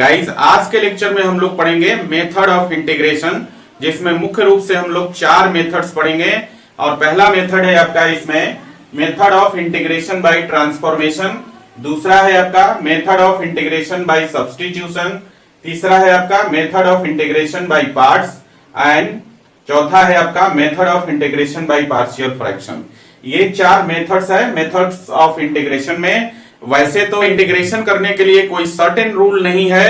Guys आज के lecture में हम लोग पढ़ेंगे मेथड ऑफ इंटीग्रेशन, जिसमें मुख्य रूप से हम लोग 4 मेथड्स पढ़ेंगे। और पहला मेथड है आपका इसमें method of integration by transformation, दूसरा है आपका method of integration bye substitution, तीसरा है आपका method of integration by parts and चौथा है आपका method of integration by partial fraction. ये 4 मेथड्स है मेथड्स ऑफ इंटीग्रेशन में। वैसे तो इंटीग्रेशन करने के लिए कोई सर्टेन रूल नहीं है,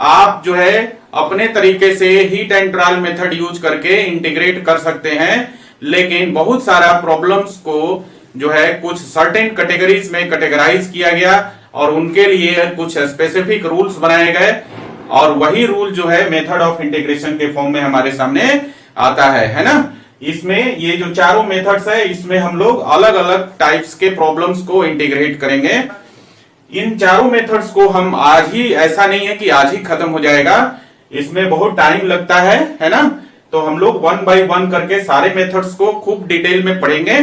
आप जो है अपने तरीके से heat and trial method use करके इंटीग्रेट कर सकते हैं, लेकिन बहुत सारा प्रॉब्लम्स को जो है कुछ सर्टेन कैटेगरीज में कैटेगराइज किया गया और उनके लिए कुछ स्पेसिफिक रूल्स बनाए गए, और वही रूल जो है मेथड ऑफ इंटीग्रेशन के फॉर्म में हमारे सामने आता है ना। इसमें ये जो चारों मेथड्स है, इसमें हम लोग अलग अलग टाइप्स के प्रॉब्लम्स को इंटीग्रेट करेंगे। इन चारों मेथड्स को हम आज ही, ऐसा नहीं है कि आज ही खत्म हो जाएगा, इसमें बहुत टाइम लगता है ना। तो हम लोग 1 बाय 1 करके सारे मेथड्स को खूब डिटेल में पढ़ेंगे,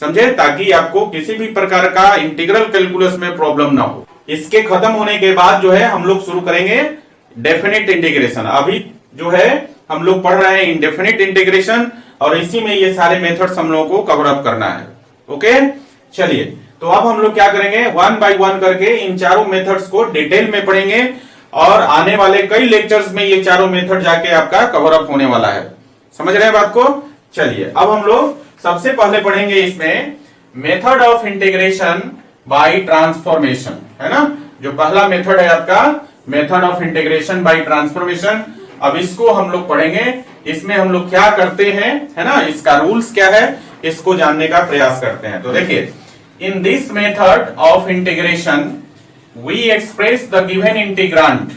समझे, ताकि आपको किसी भी प्रकार का इंटीग्रल कैलकुलस में प्रॉब्लम ना हो। इसके खत्म होने के बाद जो है हम लोग शुरू करेंगे डेफिनेट इंटीग्रेशन। अभी जो है हम लोग पढ़ रहे हैं इंडेफिनिट इंटीग्रेशन, और इसी में ये सारे मेथड्स हम लोगों को कवर अप करना है। ओके, चलिए तो अब हम लोग क्या करेंगे, 1 बाय 1 करके इन चारों मेथड्स को डिटेल में पढ़ेंगे, और आने वाले कई लेक्चर्स में ये चारों मेथड जाके आपका कवर अप होने वाला है। समझ रहे हैं बात को? चलिए अब हम लोग सबसे पहले पढ़ेंगे इसमें method of integration by transformation, है ना। जो पहला मेथड है आपका method of integration by transformation. अब इसको हम लोग पढ़ेंगे, इसमें हम लोग क्या करते हैं, है ना, इसका रूल्स क्या है, इसको जानने का प्रयास करते हैं। तो देखिए, in this method of integration we express the given integrand.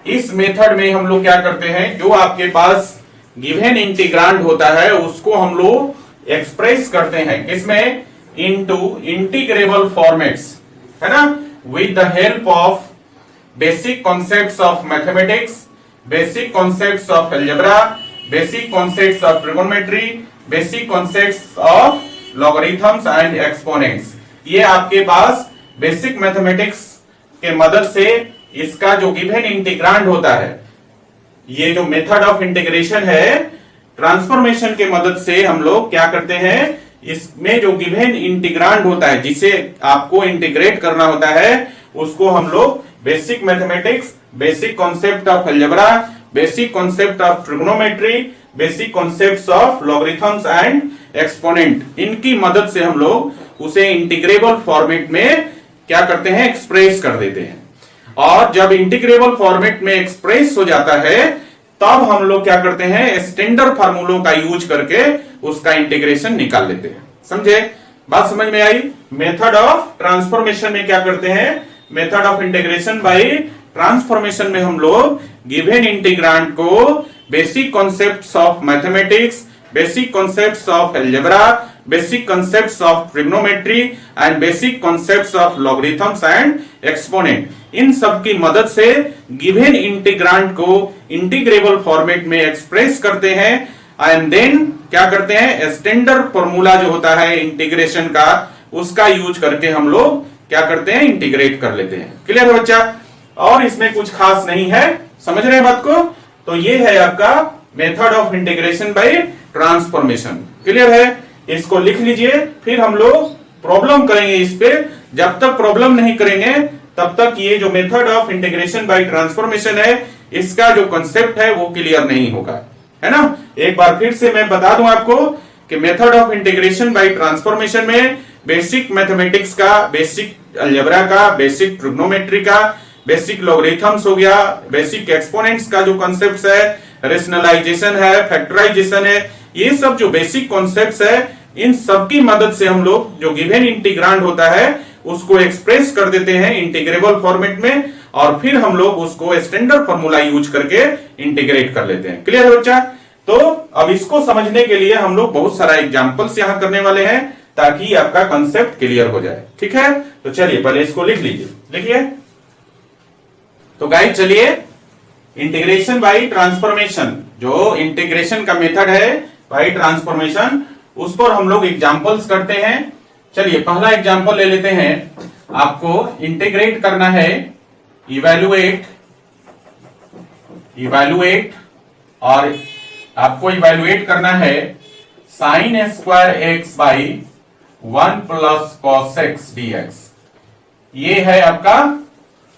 इस मेथड में हम लोग क्या करते हैं, जो आपके पास गिवन इंटीग्रांड होता है उसको हम लोग एक्सप्रेस करते हैं किसमें, इनटू इंटीग्रेबल फॉर्मेट्स, है ना, with the help of basic concepts of mathematics, basic concepts of algebra, basic concepts of trigonometry, basic concepts of logarithms and exponents. ये आपके पास बेसिक मैथमेटिक्स के मदद से इसका जो गिवन इंटीग्रांड होता है, ये जो मेथड ऑफ इंटीग्रेशन है ट्रांसफॉर्मेशन के मदद से हम लोग क्या करते हैं, इसमें जो गिवन इंटीग्रांड होता है जिसे आपको इंटीग्रेट करना होता है, उसको हम लोग basic mathematics, basic concept of algebra, basic concept of trigonometry, basic concepts of logarithms and exponent, इनकी मदद से हम लोग उसे इंटीग्रेबल फॉर्मेट में क्या करते हैं, एक्सप्रेस कर देते हैं। और जब इंटीग्रेबल फॉर्मेट में एक्सप्रेस हो जाता है, तब हम लोग क्या करते हैं, स्टैंडर्ड फार्मूलों का यूज करके उसका इंटीग्रेशन निकाल लेते हैं। समझे, बात समझ में आई। मेथड ऑफ ट्रांसफॉर्मेशन में क्या करते हैं, method of integration by transformation में हम लोग गिवन इंटीग्रांड को basic concepts of mathematics, basic concepts of algebra, basic concepts of trigonometry and basic concepts of logarithms and exponent, इन सब की मदद से गिवन इंटीग्रांड को इंटीग्रेबल फॉर्मेट में एक्सप्रेस करते हैं, एंड देन क्या करते हैं, स्टैंडर्ड फॉर्मूला जो होता है इंटीग्रेशन का, उसका यूज करके हम लोग क्या करते हैं, इंटीग्रेट कर लेते हैं। क्लियर है बच्चा? और इसमें कुछ खास नहीं है, समझ रहे हैं बात को? तो ये है आपका method of integration by transformation. Clear है? इसको लिख लीजिए, फिर हम लोग प्रॉब्लम करेंगे इस पे। जब तक प्रॉब्लम नहीं करेंगे तब तक ये जो method of integration by transformation है, इसका जो कंसेप्ट है वो क्लियर नहीं होगा, है ना। एक बार फिर से मैं बता दूं आपको कि method of integration by transformation में बेसिक मैथमेटिक्स का, बेसिक अलजेब्रा का, बेसिक ट्रिग्नोमेट्री का, बेसिक लॉगरिथम्स हो गया, बेसिक एक्सपोनेंट्स का जो कॉन्सेप्ट्स है, रेशनलाइजेशन है, फैक्टराइजेशन है, ये सब जो बेसिक कॉन्सेप्ट्स है, इन सब की मदद से हम लोग जो गिवन इंटीग्रांड होता है उसको एक्सप्रेस कर देते हैं इंटीग्रेबल फॉर्मेट में, और फिर हम लोग उसको स्टैंडर्ड फॉर्मूला यूज करके इंटीग्रेट कर लेते हैं। क्लियर है बच्चा? तो अब इसको समझने के लिए हम लोग बहुत सारा एग्जांपल्स यहां करने वाले हैं, ताकि आपका कंसेप्ट क्लियर हो जाए। ठीक है, तो चलिए पहले इसको लिख लीजिए। लिखिए, तो गाइस चलिए, इंटीग्रेशन बाय ट्रांसफॉर्मेशन, जो इंटीग्रेशन का मेथड है बाय ट्रांसफॉर्मेशन, उस पर हम लोग एग्जांपल्स करते हैं। चलिए पहला एग्जांपल ले लेते हैं। आपको इंटीग्रेट करना है, इवैल्यूएट इवैल्यूएट, और आपको इवैल्यूएट करना है sine square x by 1 plus cos x dx. ये है आपका,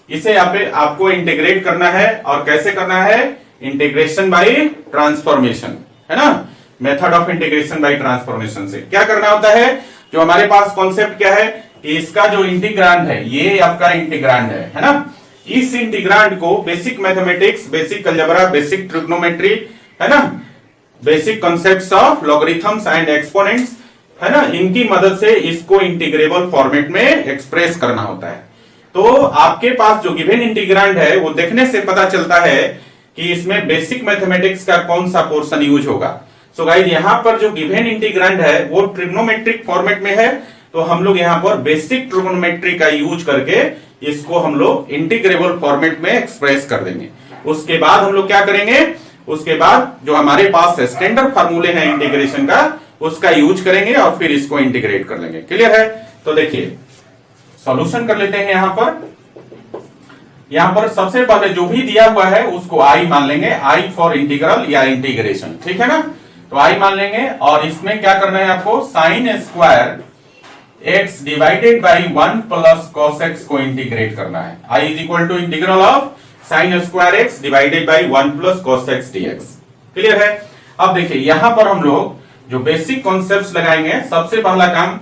इसे आपको इंटीग्रेट करना है। और कैसे करना है? इंटीग्रेशन बाय ट्रांसफॉर्मेशन, है ना, method of integration by transformation से क्या करना होता है। जो हमारे पास कॉन्सेप्ट क्या है कि इसका जो इंटीग्रांड है, ये आपका इंटीग्रांड है ना। इस इंटीग्रांड को basic mathematics, basic algebra, basic trigonometry, है ना, basic concepts of logarithms and exponents, है ना, इनकी मदद से इसको इंटीग्रेबल फॉर्मेट में एक्सप्रेस करना होता है। तो आपके पास जो गिवन इंटीग्रांड है वो देखने से पता चलता है कि इसमें बेसिक मैथमेटिक्स का कौन सा पोर्शन यूज होगा। सो गाइस, यहां पर जो गिवन इंटीग्रांड है वो ट्रिग्नोमेट्रिक फॉर्मेट में है, तो हम लोग यहां पर बेसिक ट्रिग्नोमेट्री का यूज करके इसको हम लोग इंटीग्रेबल फॉर्मेट में एक्सप्रेस कर देंगे। उसके बाद हम लोग क्या करेंगे, उसके बाद जो हमारे पास स्टैंडर्ड फार्मूले हैं इंटीग्रेशन का, उसका यूज करेंगे और फिर इसको इंटीग्रेट कर लेंगे। क्लियर है? तो देखिए सॉल्यूशन कर लेते हैं। यहां पर सबसे पहले जो भी दिया हुआ है उसको आई मान लेंगे, आई फॉर इंटीग्रल या इंटीग्रेशन, ठीक है ना। तो आई मान लेंगे और इसमें क्या करना है आपको, sine square x divided by 1 plus cos x को इंटीग्रेट करना है। I is equal to integral of sine square x divided by 1 plus cos x dx. Clear है? अब देखिए यहां पर हम लोग जो बेसिक कॉन्सेप्ट्स लगाएंगे, सबसे पहला काम,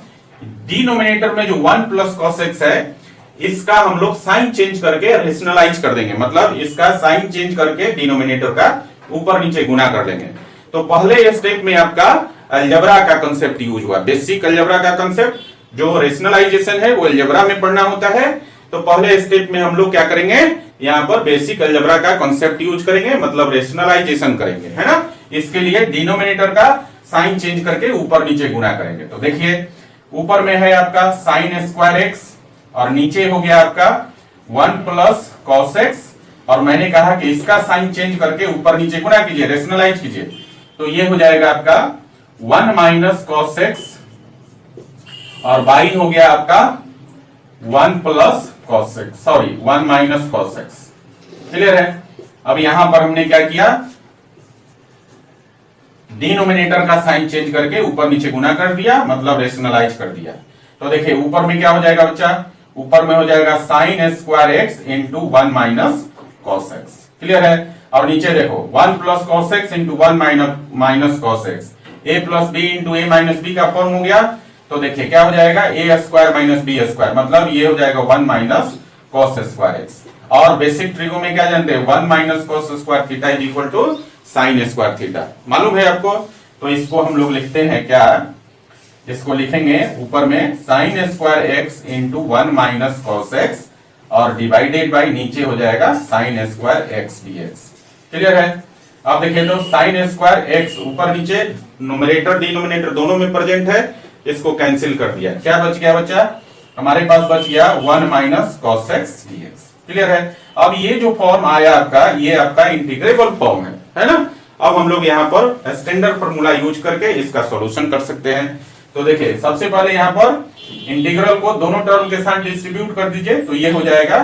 डिनोमिनेटर में जो 1 प्लस कॉस एक्स है, इसका हम लोग साइन चेंज करके रेशनलाइज कर देंगे। मतलब इसका साइन चेंज करके डिनोमिनेटर का ऊपर नीचे गुना कर देंगे। तो पहले स्टेप में आपका अलजेब्रा का कंसेप्ट यूज हुआ, बेसिक अलजेब्रा का कंसेप्ट। जो रेशनलाइजेशन है वो अलजेब्रा में पढ़ना होता है। तो पहले स्टेप में हम लोग क्या करेंगे, यहाँ पर बेसिक अलजेब्रा का कंसेप्ट यूज करेंगे, मतलब रेशनलाइजेशन करेंगे, है ना। इसके लिए डिनोमिनेटर का साइन चेंज करके ऊपर नीचे गुना करेंगे। तो देखिए ऊपर में है आपका साइन स्क्वायर एक्स और नीचे हो गया आपका 1 प्लस कॉस एक्स, और मैंने कहा कि इसका साइन चेंज करके ऊपर नीचे गुना कीजिए, रेशनलाइज कीजिए। तो ये हो जाएगा आपका 1 माइनस कॉस एक्स और बाई हो गया आपका 1 plus cos x, sorry 1 minus cos x. Clear है? अब यहां पर हमने क्या किया, डिनोमिनेटर का साइन चेंज करके ऊपर नीचे गुना कर दिया, मतलब रेशनलाइज कर दिया। तो देखिए ऊपर में क्या हो जाएगा बच्चा, ऊपर में हो जाएगा sine square x into 1 minus cos x. Clear है? और नीचे देखो 1 plus cos x into 1 minus cos x, A plus B into A minus B का फॉर्म हो गया। तो देखिए क्या हो जाएगा, A square minus B square, मतलब ये हो जाएगा 1 माइनस कॉस स्क्वायर एक्स। और बेसिक ट्रिगो में क्या जानते हैं, 1 minus cos square theta is equal to sign square theta, मालूम है आपको। तो इसको हम लोग लिखते हैं क्या, इसको लिखेंगे ऊपर में sine square x into 1 minus cos x और डिवाइडेड बाई नीचे हो जाएगा sine square x dx. Clear है? अब देखिए तो साइन स्क्वायर एक्स ऊपर नीचे, न्यूमरेटर डिनोमिनेटर दोनों में प्रेजेंट है, इसको कैंसिल कर दिया। क्या बच गया बच्चा, हमारे पास बच गया 1 minus cos x dx. Clear है? अब ये जो फॉर्म आया आपका, ये आपका इंटीग्रेबल फॉर्म है ना। अब हम लोग यहाँ पर स्टैंडर्ड फॉर्मूला यूज करके इसका सॉल्यूशन कर सकते हैं। तो देखिए सबसे पहले यहाँ पर इंटीग्रल को दोनों टर्म के साथ डिस्ट्रीब्यूट कर दीजिए। तो ये हो जाएगा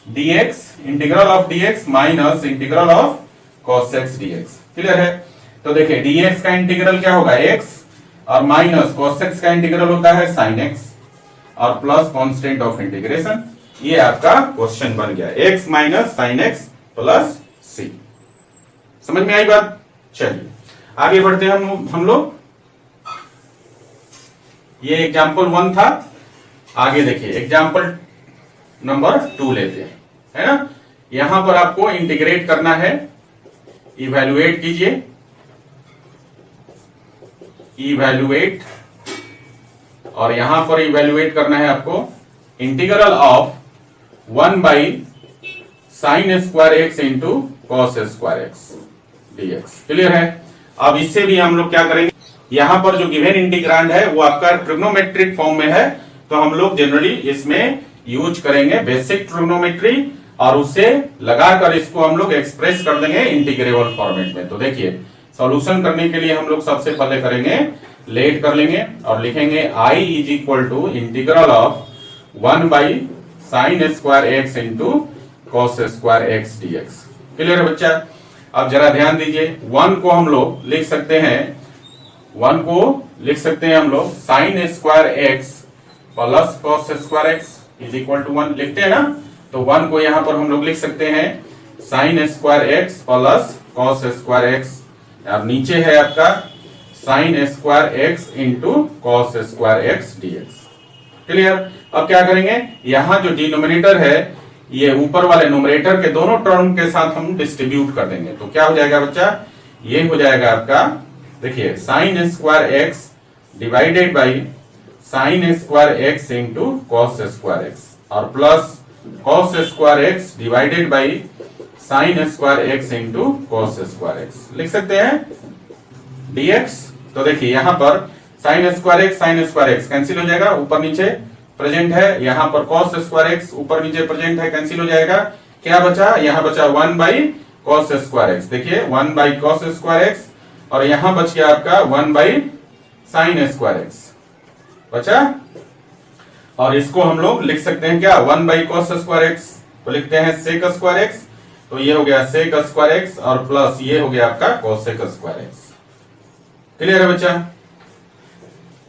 dx, integral of dx minus integral of cos x dx। Clear है? तो देखिए dx का इंटीग्रल क्या होगा, x, और माइनस cos x का इंटीग्रल होता है sin x, और प्लस कांस्टेंट ऑफ इंटीग्रेशन। ये आपका क्वेश्चन बन गया, x minus sin x plus c। समझ में आई बात? चलिए आगे बढ़ते हैं हम लोग। ये एग्जाम्पल 1 था, आगे देखिए एग्जाम्पल नंबर 2 लेते हैं, है ना। यहां पर आपको इंटीग्रेट करना है, इवैल्यूएट कीजिए, इवैल्यूएट, और यहां पर इवैल्यूएट करना है आपको integral of 1 by sine square x into cos square x dx. Clear है? अब इससे भी हम लोग क्या करेंगे, यहां पर जो गिवन इंटीग्रांड है वो आपका ट्रिग्नोमेट्रिक फॉर्म में है, तो हम लोग जनरली इसमें यूज करेंगे बेसिक ट्रिग्नोमेट्री, और उससे लगाकर इसको हम लोग एक्सप्रेस कर देंगे इंटीग्रेबल फॉर्मेट में। तो देखिए सॉल्यूशन करने के लिए हम लोग सबसे पहले करेंगे, लेट कर लेंगे और लिखेंगे i is equal to integral of 1 by sine square x into cos square x dx. Clear है बच्चा? अब जरा ध्यान दीजिए, 1 को हम लोग लिख सकते हैं, 1 को लिख सकते हैं हम लोग sine square x plus cos square x is equal to 1 लिखते हैं ना। तो 1 को यहां पर हम लोग लिख सकते हैं sine square x plus cos square x, अब नीचे है आपका sine square x into cos square x dx. Clear. अब क्या करेंगे, यहां जो डिनोमिनेटर है ये ऊपर वाले न्यूमरेटर के दोनों टर्म के साथ हम डिस्ट्रीब्यूट कर देंगे। तो क्या हो जाएगा बच्चा, ये हो जाएगा आपका, देखिए sine square x divided by sine square x into cos square x और plus cos square x divided by sine square x into cos square x लिख सकते हैं डीएक्स। तो देखिए यहां पर साइन स्क्वायर एक्स कैंसिल हो जाएगा, ऊपर नीचे प्रेजेंट है, यहां पर कॉस स्क्वायर एक्स ऊपर नीचे प्रेजेंट है, कैंसिल हो जाएगा। क्या बचा, यहां बचा 1 बाई कॉस स्क्वायर एक्स, देखिए 1 बाई कॉस स्क्वायर एक्स और यहां बच गया आपका 1 बाई साइन स्क्वायर एक्स बचा। और इसको हम लोग लिख सकते हैं क्या, 1 बाई कॉस स्क्वायर एक्स को लिखते हैं सेक स्क्वायर एक्स, तो ये हो गया सेक स्क्वायर एक्स और प्लस ये हो गया आपका कोसेक स्क्वायर एक्स। क्लियर है बच्चा।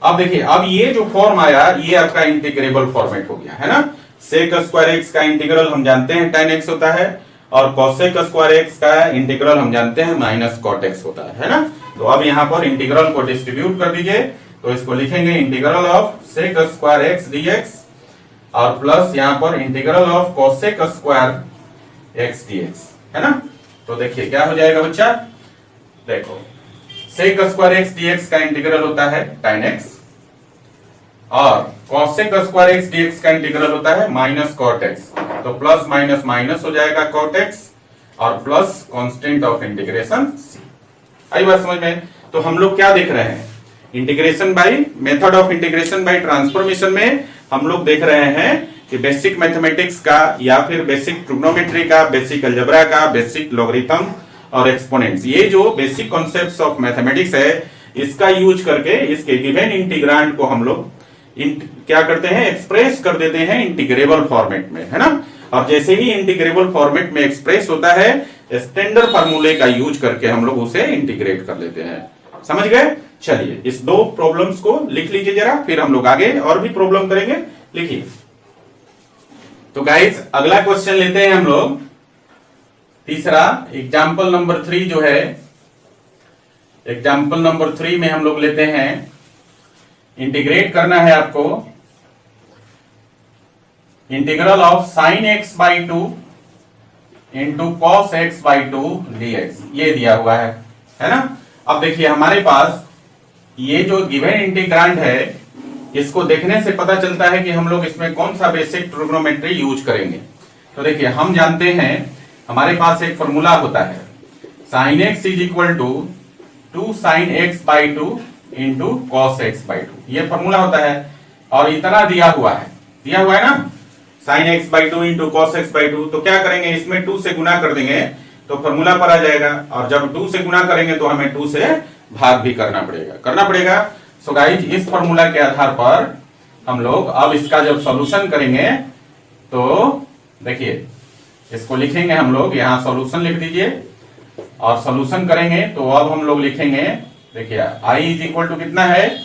अब देखिए, अब ये जो फॉर्म आया ये आपका इंटीग्रेबल फॉर्मेट हो गया है ना। सेक स्क्वायर एक्स का इंटीग्रल हम जानते हैं tan x होता है और कोसेक स्क्वायर एक्स का इंटीग्रल हम जानते हैं माइनस कॉट एक्स होता है ना। तो अब यहाँ पर इंटीग्रल को डिस्ट्रीब्यूट कर दीजिए, तो इसको लिखेंगे integral of sec square x dx और प्लस यहाँ पर integral of cosec square x dx है ना। तो देखिए क्या हो जाएगा बच्चा, देखो सेक स्क्वायर एक्स डीएक्स का इंटीग्रल होता है tan x और कोसेक स्क्वायर एक्स डीएक्स का इंटीग्रल होता है माइनस कॉट एक्स। तो प्लस माइनस माइनस हो जाएगा कॉट एक्स और plus constant of integration c। आई बात समझ में। तो हम लोग क्या देख रहे हैं, integration by method of integration by transformation में हम लोग देख रहे हैं कि बेसिक मैथमेटिक्स का या फिर बेसिक ट्रिग्नोमेट्री का, बेसिक अलजेब्रा का, बेसिक लॉगरिथम और एक्सपोनेंट्स, ये जो बेसिक कॉन्सेप्ट्स ऑफ मैथमेटिक्स है इसका यूज करके इसके गिवन इंटीग्रांड को हम लोग क्या करते हैं, एक्सप्रेस कर देते हैं इंटीग्रेबल फॉर्मेट में है ना। और जैसे ही इंटीग्रेबल फॉर्मेट में एक्सप्रेस होता है स्टैंडर्ड फार्मूले का यूज करके हम लोग उसे इंटीग्रेट कर लेते हैं। समझ गए। चलिए इस दो प्रॉब्लम्स को लिख लीजिए जरा, फिर हम लोग आगे और भी प्रॉब्लम करेंगे। लिखिए। तो गाइस अगला क्वेश्चन लेते हैं हम लोग, तीसरा एग्जाम्पल नंबर 3 जो है, एग्जाम्पल नंबर 3 में हम लोग लेते हैं, इंटीग्रेट करना है आपको integral of sine x by 2 into cos x by 2 dx, ये दिया हुआ है ना। अब देखिए हमारे पास ये जो गिवन इंटीग्रांड है इसको देखने से पता चलता है कि हम लोग इसमें कौन सा बेसिक ट्रिग्नोमेट्री यूज करेंगे। तो देखिए हम जानते हैं हमारे पास एक फॉर्मूला होता है sine x is equal to 2 sine x by 2 into cos x by 2, ये फॉर्मूला होता है। और इतना दिया हुआ है ना, sign x by 2 into cos x by 2। तो क्या करेंगे, इसमें 2 से गुना कर देंगे तो फॉर्मूला पर आ जाएगा, और जब 2 से गुना करेंगे तो हमें 2 से भाग भी करना पड़ेगा। सो गाइस इस फॉर्मूला के आधार पर हम लोग अब इसका जब सॉल्यूशन करेंगे तो देखिए इसको लिखेंगे हम लोग, यहां सॉल्यूशन लिख दीजिए और सॉल्यूशन करेंगे तो अब हम लोग लिखेंगे, देखिए i इज इक्वल टू कितना है,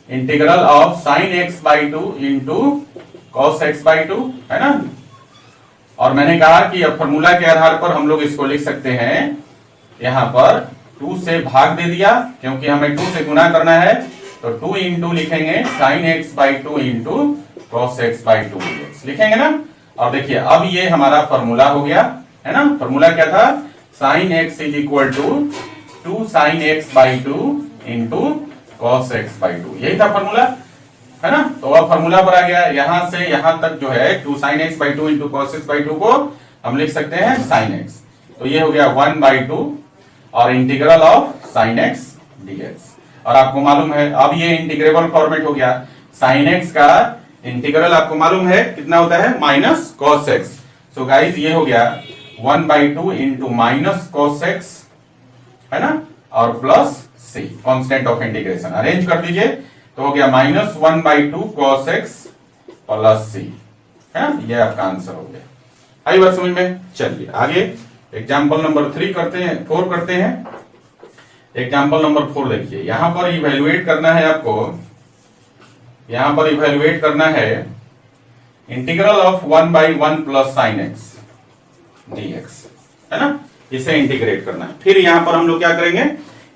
integral of sine x by 2 into cos x by 2 है ना। और मैंने कहा कि अब फॉर्मूला के आधार पर हम लोग इसको लिख सकते हैं, यहां पर 2 से भाग दे दिया क्योंकि हमें 2 से गुना करना है, तो 2 इंटू लिखेंगे sign x by 2 into cos x by 2 लिखेंगे ना। और देखिए अब ये हमारा फॉर्मूला हो गया है ना। फॉर्मूला क्या था, sine x is equal to 2 sine x by 2 into cos x by 2, यही था फॉर्मूला है ना। तो अब फॉर्मूला पर आ गया, यहां से यहां तक जो है 2 sine x by 2 into cos x by 2 को हम लिख सकते हैं साइन एक्स, तो ये हो गया 1/2 और integral of sine x dx. और आपको मालूम है अब ये इंटीग्रेबल फॉर्मेट हो गया, साइन एक्स का इंटीग्रल आपको मालूम है कितना होता है, minus cos x. So guys ये हो गया 1/2 इंटू माइनस कॉस एक्स है ना, और plus C constant of integration, arrange कर दीजिए तो हो गया minus 1/2 cos x plus C है ना। ये आपका आंसर हो गया। आई बात समझ में। चलिए आगे एग्जाम्पल नंबर 4 करते हैं। एग्जाम्पल नंबर 4 देखिए, यहां पर इवेल्युएट करना है आपको, यहां पर इवेल्युएट करना है integral of 1/1 plus sine x dx, है ना, इसे इंटीग्रेट करना है। फिर यहां पर हम लोग क्या करेंगे,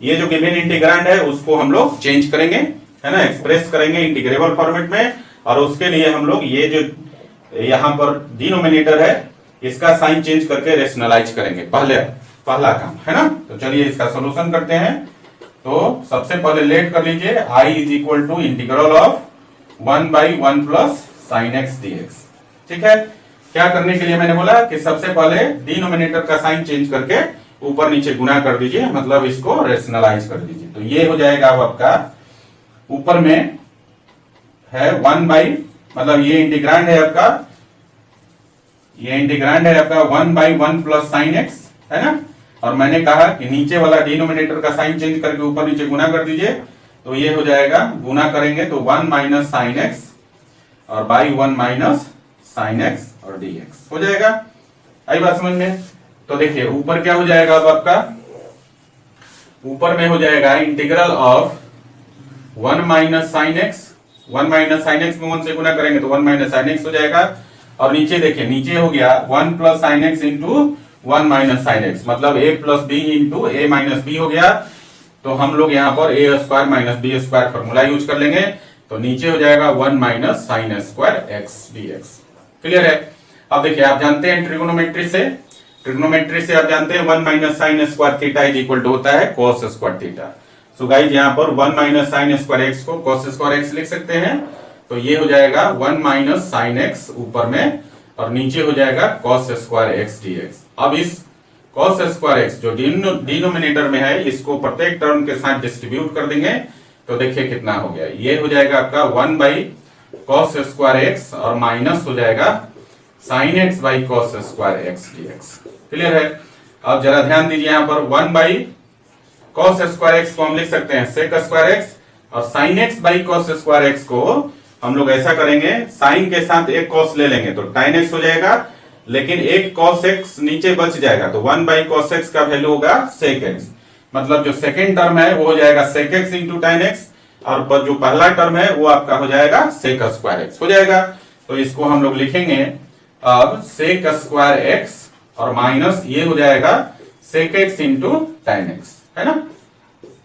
ये जो गिवन इंटीग्रांड है उसको हम लोग चेंज करेंगे, है ना, एक्सप्रेस करेंगे इंटीग्रेबल फॉर्मेट में, और उसके लिए हम लोग ये जो यहां पर डिनोमिनेटर है इसका साइन चेंज करके रेशनलाइज करेंगे, पहला काम, है ना। तो चलिए इसका सोल्यूशन करते हैं। तो सबसे पहले लेट कर लीजिए i is equal to integral of 1/1 plus sine x dx। ठीक है, क्या करने के लिए मैंने बोला कि सबसे पहले डिनोमिनेटर का साइन चेंज करके ऊपर नीचे गुना कर दीजिए, मतलब इसको रेशनलाइज कर दीजिए। तो ये हो जाएगा अब आपका, ऊपर में है 1 मतलब ये इंटीग्रांड है आपका, ये इंटीग्रांड है आपका 1/1 प्लस साइन एक्स, है ना। और मैंने कहा कि नीचे वाला डिनोमिनेटर का साइन चेंज करके ऊपर नीचे गुना कर दीजिए, तो ये हो जाएगा, गुना करेंगे तो 1 माइनस साइन एक्स और बाई 1 माइनस साइन एक्स और dx हो जाएगा। आई बात समझ में। तो देखिए ऊपर क्या हो जाएगा, अब आपका ऊपर में हो जाएगा integral of 1 minus sine x, 1 minus sine x में 1 से गुना करेंगे तो 1 माइनस साइन एक्स हो जाएगा। और नीचे देखिए, नीचे हो गया 1 plus sine x into 1 minus sine x, मतलब a plus B into A minus B हो गया। तो हम लोग यहाँ पर A square minus B square formula use कर लेंगे, तो नीचे हो जाएगा 1 minus sine square x dx। Clear है। अब देखिए आप जानते हैं ट्रिगोनोमेट्री से आप जानते हैं 1 minus sine square theta is equal to होता है cos square theta. So guys यहाँ पर 1 माइनस साइन स्क्वायर एक्स को cos स्क्वायर एक्स लिख सकते हैं, तो ये हो जाएगा 1 माइनस साइन एक्स ऊपर में, और नीचे हो जाएगा cos स्क्वायर एक्स dx। अब इस cos स्क्वायर एक्स जो डिनोमिनेटर में है इसको प्रत्येक टर्म के साथ डिस्ट्रीब्यूट कर देंगे, तो देखिए कितना हो गया, ये हो जाएगा आपका 1 बाई cos स्क्वायर एक्स और माइनस हो जाएगा sin x by cos square x dx। Clear है। अब जरा ध्यान दीजिए, यहाँ पर 1 बाई cos स्क्वायर एक्स को हम लिख सकते हैं sec स्क्वायर एक्स, और sin x by cos square x को हम लोग ऐसा करेंगे, साइन के साथ एक cos ले लेंगे तो tan x हो जाएगा, लेकिन एक cos x नीचे बच जाएगा, तो 1 बाई cos x का वैल्यू होगा sec x, मतलब जो सेकेंड टर्म है वो हो जाएगा sec x into tan x, और जो पहला टर्म है वो आपका हो जाएगा sec स्क्वायर एक्स हो जाएगा। तो इसको हम लोग लिखेंगे अब sec स्क्वायर एक्स और माइनस ये हो जाएगा sec x into tan x, है ना।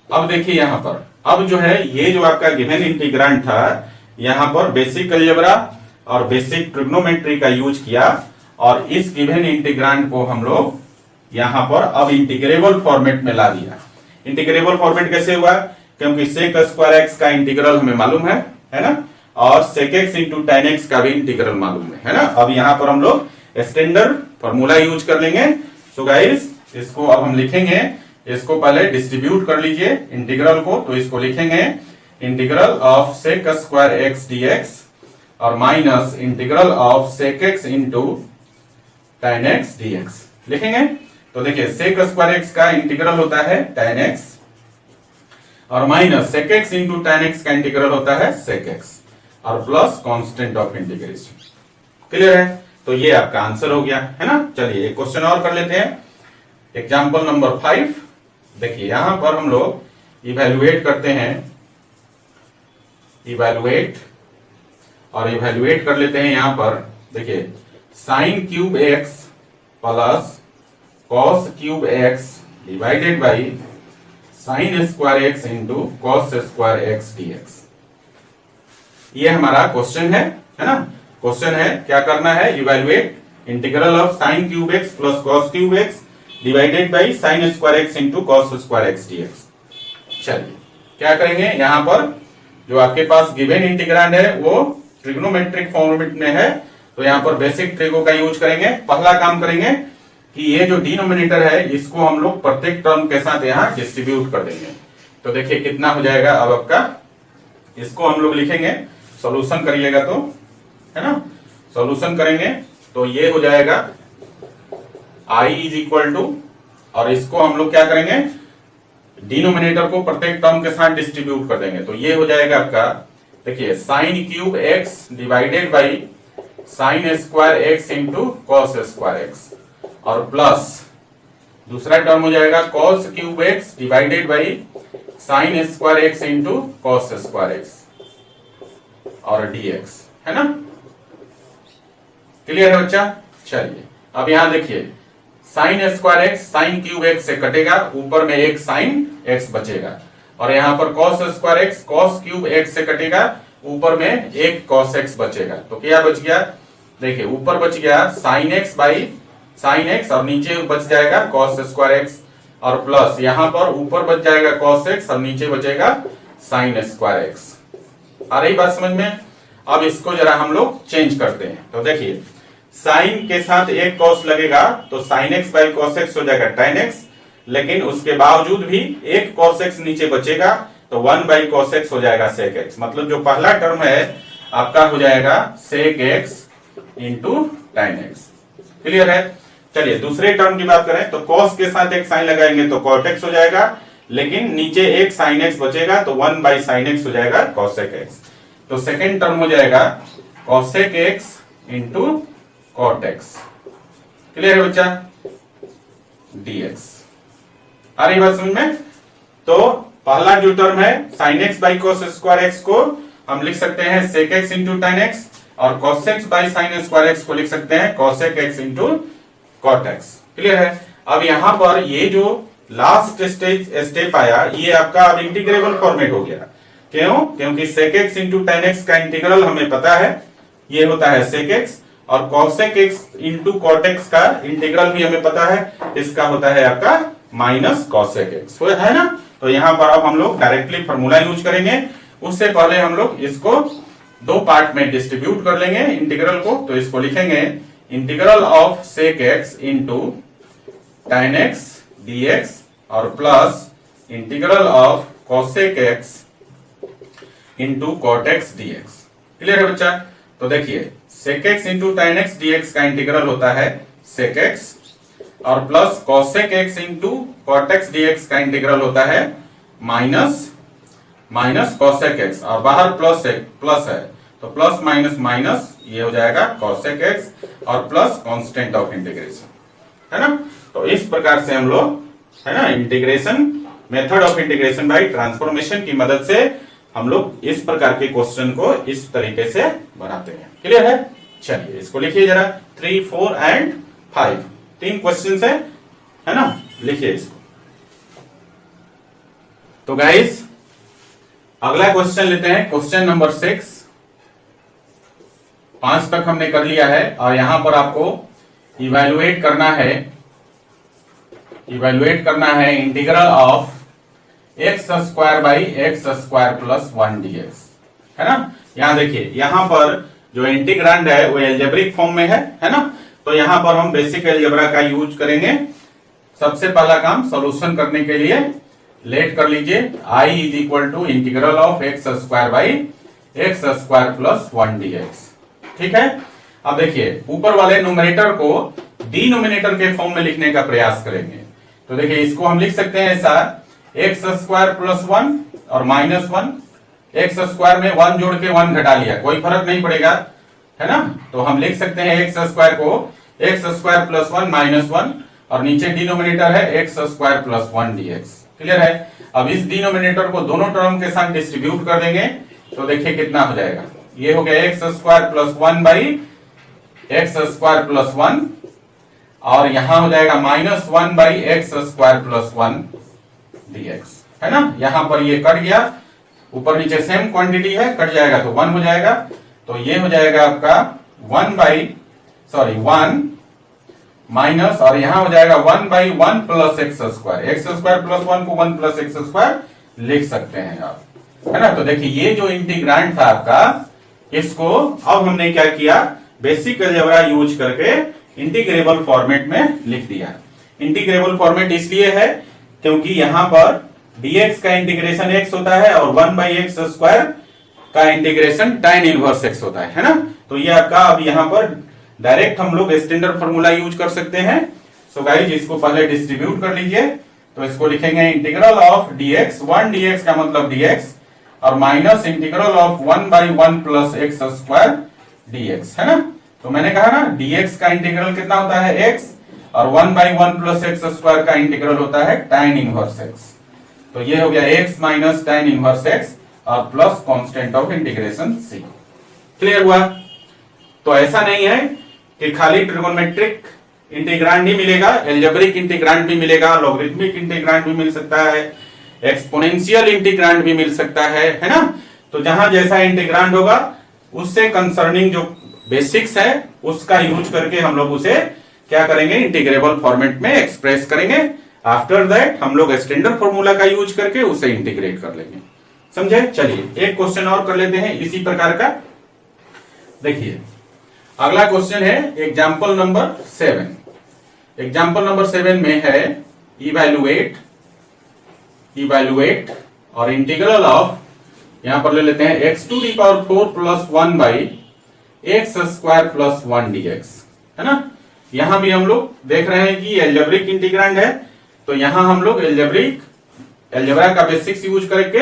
अब देखिए यहाँ पर, अब जो है ये जो आपका गिवन इंटीग्रांड था, यहाँ पर बेसिक अलजेब्रा और बेसिक ट्रिग्नोमेट्री का यूज किया, और इस गिवन इंटीग्रांड को हम लोग यहाँ पर अब इंटीग्रेबल फॉर्मेट में ला दिया। इंटीग्रेबल फॉर्मेट कैसे हुआ, क्योंकि sec स्क्वायर एक्स का इंटीग्रल हमें मालूम है ना, और sec x into tan x का भी इंटीग्रल मालूम है ना। अब यहाँ पर हम लोग स्टैंडर्ड फॉर्मूला यूज कर लेंगे। सो गाइस इसको अब हम लिखेंगे, इसको पहले डिस्ट्रीब्यूट कर लीजिए इंटीग्रल को, तो इसको लिखेंगे integral of sec square x dx और minus integral of sec x into tan x dx लिखेंगे। तो देखिए sec स्क्वायर एक्स का इंटीग्रल होता है tan x और minus sec x into tan x का इंटीग्रल होता है sec x और plus constant of integration. Clear है। तो ये आपका आंसर हो गया, है ना। चलिए एक क्वेश्चन और कर लेते हैं, एग्जाम्पल नंबर 5। देखिए यहां पर हम लोग इवेल्युएट करते हैं, इवेल्युएट कर लेते हैं। यहां पर देखिए sine cube x plus cos cube x divided by sine square x into cos square x dx। ये हमारा क्वेश्चन है ना। क्वेश्चन है क्या करना है, evaluate integral of sine cube x plus cos cube x divided by sine square x into cos square x dx। चलिए क्या करेंगे, यहां पर जो आपके पास गिवन इंटीग्रांड है वो ट्रिग्नोमेट्रिक फॉर्मेट में है, तो यहां पर बेसिक ट्रिगो का यूज करेंगे। पहला काम करेंगे कि ये जो डिनोमिनेटर है इसको हम लोग प्रत्येक टर्म के साथ यहाँ डिस्ट्रीब्यूट कर देंगे। तो देखिए कितना हो जाएगा अब आपका, इसको हम लोग लिखेंगे, सॉल्यूशन करिएगा तो, है ना। सॉल्यूशन करेंगे तो ये हो जाएगा i इज इक्वल टू, और इसको हम लोग क्या करेंगे, डिनोमिनेटर को प्रत्येक टर्म के साथ डिस्ट्रीब्यूट कर देंगे। तो ये हो जाएगा आपका, देखिए sine cube x divided by sine square x into cos square x और प्लस दूसरा टर्म हो जाएगा cos cube x divided by sine square x into cos square x और dx, है ना। क्लियर है बच्चा। चलिए अब यहां देखिए sine square x sine cube x से कटेगा, ऊपर में एक साइन एक्स बचेगा, और यहाँ पर cos square x cos cube x से कटेगा, ऊपर में एक कॉस एक्स बचेगा। तो क्या बच गया, देखिए ऊपर बच गया sign x by sine x और नीचे बच जाएगा कॉस स्क्वायर एक्स, और प्लस यहाँ पर ऊपर बच जाएगा कॉस एक्स और नीचे बचेगा साइन स्क्वायर एक्स। आ रही बात समझ में। अब इसको जरा हम लोग चेंज करते हैं। तो देखिए साइन के साथ एक कॉस लगेगा तो sign x by cos x हो जाएगा tan एक्स, लेकिन उसके बावजूद भी एक कॉस एक्स नीचे बचेगा तो 1 बाई कॉस एक्स हो जाएगा सेक एक्स। मतलब जो पहला टर्म है आपका हो जाएगा sec x into tan x. Clear है। चलिए दूसरे टर्म की बात करें तो कॉस के साथ एक साइन लगाएंगे तो कॉट एक्स हो जाएगा, लेकिन नीचे एक साइन एक्स बचेगा तो 1 बाई साइन एक्स हो जाएगा कॉसेक एक्स। तो सेकेंड टर्म हो जाएगा cosec x into cot x. Clear है बच्चा। dx आ रही बात समझ में। तो पहला जो टर्म है sine x by cos square x को हम लिख सकते हैं sec x into tan x, और cos x by sine square x को लिख सकते हैं cosec x into cot x. Clear है। अब यहां पर ये जो लास्ट स्टेप आया ये आपका अब इंटीग्रेबल फॉर्मेट हो गया। क्यों, क्योंकि sec x into tan x का इंटीग्रल हमें पता है, ये होता है सेक एक्स, और cosec x into cot x का इंटीग्रल भी हमें पता है, इसका होता है आपका माइनस कॉसेक एक्स, है ना। तो यहां पर अब हम लोग डायरेक्टली फॉर्मूला यूज करेंगे। उससे पहले हम लोग इसको दो पार्ट में डिस्ट्रीब्यूट कर लेंगे इंटीग्रल को। तो इसको लिखेंगे integral of sec x into tan x dx और plus integral of cosec x into cot x dx। Clear है बच्चा। तो देखिए sec x into tan x dx का इंटीग्रल होता है सेक एक्स, और plus cosec x into cot x dx का इंटीग्रल होता है माइनस कॉसेक एक्स, और बाहर प्लस है तो प्लस माइनस माइनस ये हो जाएगा कॉसेक एक्स और प्लस कांस्टेंट ऑफ इंटीग्रेशन, है ना। तो इस प्रकार से हम लोग, है ना, integration method of integration by transformation की मदद से हम लोग इस प्रकार के क्वेश्चन को इस तरीके से बनाते हैं। क्लियर है। चलिए इसको लिखिए जरा 3, 4 एंड 5 तीन क्वेश्चन है ना, लिखिए इसको। तो गाइस अगला क्वेश्चन लेते हैं, क्वेश्चन नंबर 6। 5 तक हमने कर लिया है, और यहां पर आपको इवैल्यूएट करना है integral of x square by x square plus 1 dx, है ना। यहां देखिए यहां पर जो इंटीग्रांड है वो एल्जेब्रिक फॉर्म में है ना। तो यहां पर हम बेसिक एल्जेब्रा का यूज करेंगे। सबसे पहला काम सॉल्यूशन करने के लिए लेट कर लीजिए I is equal to integral of x square by x square plus 1 dx। ठीक है। अब देखिए ऊपर वाले न्यूमरेटर को डिनोमिनेटर के फॉर्म में लिखने का प्रयास करेंगे। तो देखिए इसको हम लिख सकते हैं ऐसा, एक्स स्क्वायर प्लस 1 और माइनस 1, एक्स स्क्वायर में 1 जोड़ के 1 घटा लिया, कोई फर्क नहीं पड़ेगा, है ना। तो हम लिख सकते हैं एक्स स्क्वायर को एक्स स्क्वायर प्लस 1 माइनस 1, और नीचे डिनोमिनेटर है x square plus 1 dx। Clear है। अब इस डिनोमिनेटर को दोनों टर्म के साथ डिस्ट्रीब्यूट कर देंगे तो देखिए कितना हो जाएगा। ये हो गया x square plus 1 by x square plus 1, और यहां हो जाएगा minus 1 by x square plus 1 dx, है ना। यहां पर ये कट गया, ऊपर नीचे सेम क्वांटिटी है, कट जाएगा तो 1 हो जाएगा। तो ये हो जाएगा आपका 1 माइनस, और यहां हो जाएगा 1 by 1 plus x square plus 1 को 1 प्लस एक्स स्क्वायर लिख सकते हैं आप, है ना। तो देखिए ये जो इंटीग्रांड था आपका, इसको अब हमने क्या किया, बेसिक अलजेब्रा यूज करके इंटीग्रेबल फॉर्मेट में लिख दिया। इंटीग्रेबल फॉर्मेट इसलिए है क्योंकि यहां पर dx का इंटीग्रेशन x होता है और 1 बाई एक्स स्क्वायर का इंटीग्रेशन tan इनवर्स x होता है ना। तो ये आपका अब यहां पर डायरेक्ट हम लोग स्टैंडर्ड फॉर्मूला यूज कर सकते हैं। सो गाइस इसको पहले डिस्ट्रीब्यूट कर लीजिए। तो इसको लिखेंगे इंटीग्रल ऑफ dx, 1 dx का मतलब dx, और minus integral of 1 by 1 plus x square dx, है ना। तो मैंने कहा ना dx का इंटीग्रल कितना होता है x, और 1/1 प्लस एक्स स्क्वायर का इंटीग्रल होता है tan इनवर्स एक्स। तो ये हो गया x minus tan inverse x और plus constant of integration c। Clear हुआ? तो ऐसा नहीं है कि खाली ट्रिगोनोमेट्रिक इंटीग्रांड ही मिलेगा, एल्जेब्रिक इंटीग्रांड भी मिलेगा, लॉगरिथमिक इंटीग्रांड भी मिल सकता है, एक्सपोनेंशियल इंटीग्रांड भी मिल सकता है ना। तो जहां जैसा इंटीग्रांड होगा उससे कंसर्निंग जो बेसिक्स है उसका यूज करके हम लोग उसे क्या करेंगे, इंटीग्रेबल फॉर्मेट में एक्सप्रेस करेंगे। आफ्टर दैट हम लोग स्टैंडर्ड फॉर्मूला का यूज करके उसे इंटीग्रेट कर लेंगे। समझे? चलिए एक क्वेश्चन और कर लेते हैं इसी प्रकार का। देखिए अगला क्वेश्चन है एग्जाम्पल नंबर 7। एग्जाम्पल नंबर 7 में है इवैल्यूएट और इंटीग्रल ऑफ, यहां पर ले लेते हैं x⁴ plus 1 by x square plus 1 dx, है ना। यहां भी हम लोग देख रहे हैं कि एल्जेब्रिक इंटीग्रांड है, तो यहां हम लोग एल्जेब्रा का बेसिक्स यूज करके